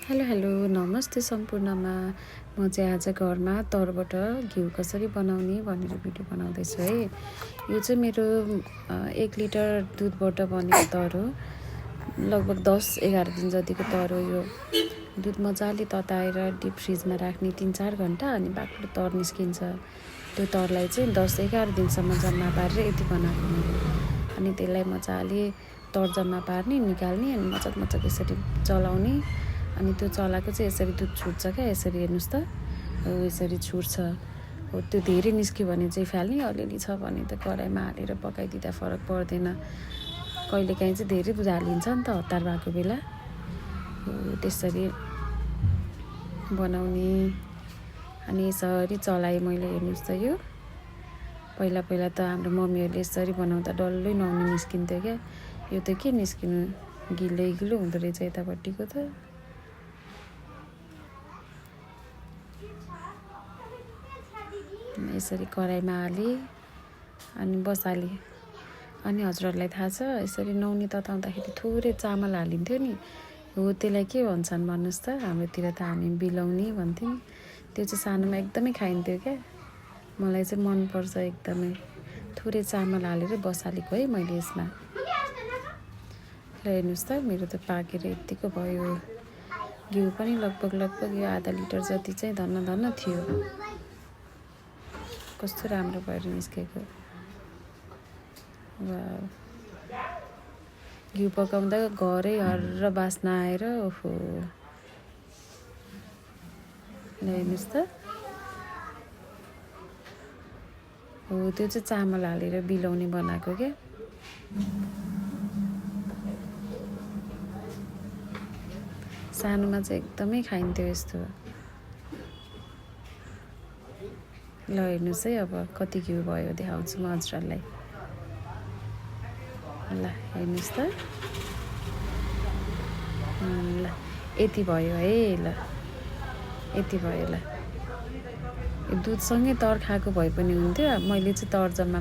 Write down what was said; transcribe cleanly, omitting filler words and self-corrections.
Hello hello नमस्ते सम्पूर्णमा। म चाहिँ आज घरमा तरुबाट घिउ कसरी बनाउने भनेर भिडियो बनाउँदैछु है। यो चाहिँ मेरो 1 लिटर दुधबाट बनेको तरू, लगभग 10-11 दिन जतिको तरू। यो दुध मजाले तताएर डिप फ्रिजमा राख्ने 3-4 घन्टा, अनि बाक्लो तर निस्किन्छ। त्यो तरलाई चाहिँ 10-11 दिनसम्म जम्मा पारेर यति बनाएको मैले। अनि त्यसलाई मजाले तर जम्मा पार्ने, निकाल्ने, अनि मजाक यसरी चलाउने। अनि त्यो चलाएको चाहिँ यसरी दुध छुट्छ क्या, यसरी हेर्नुहोस् त, यसरी छुट्छ। हो त्यो धेरै निस्क्यो भने चाहिँ फाल्ने, अलिअलि छ भने त कराईमा हालेर पकाइदिँदा फरक पर्दैन। कहिलेकाहीँ चाहिँ धेरै दुध हालिन्छ नि त हतार भएको बेला। त्यसरी बनाउने। अनि यसरी चलाएँ मैले, हेर्नुहोस् त। यो पहिला त हाम्रो मम्मीहरूले यसरी बनाउँदा डल्लै नुहाउनु निस्किन्थ्यो क्या। यो त के निस्किनु, गिलो हुँदो रहेछ यतापट्टिको त। यसरी कराईमा हालेँ अनि बसालेँ। अनि हजुरहरूलाई थाहा छ, यसरी नुहाउने तताउँदाखेरि थोरै चामल हालिन्थ्यो नि। हो त्यसलाई के भन्छन् भन्नुहोस् त। हाम्रोतिर त हामी बिलौनी भन्थ्यौँ। त्यो चाहिँ सानोमा एकदमै खाइन्थ्यो क्या। मलाई चाहिँ मनपर्छ एकदमै। थोरै चामल हालेर बसालेको है मैले यसमा। र हेर्नुहोस् त, मेरो त पाकेर यत्तिको भयो। घिउ पनि लगभग यो आधा लिटर जति चाहिँ धन्न थियो। कस्तो राम्रो भएर निस्केको। वाउ, घिउ पकाउँदा घरै हर्र बास्ना आएर, ओहो। हेर्नुहोस् त। हो त्यो चाहिँ चामल हालेर बिलाउने बनाएको क्या। सानोमा चाहिँ एकदमै खाइन्थ्यो यस्तो। ल हेर्नुहोस् है, अब कति घिउ भयो देखाउँछु म हजुरहरूलाई। ल हेर्नुहोस् त। ल यति भयो है। ल यति भयो। ल दुधसँगै तर खाएको भए पनि हुन्थ्यो। मैले चाहिँ तर जम्मा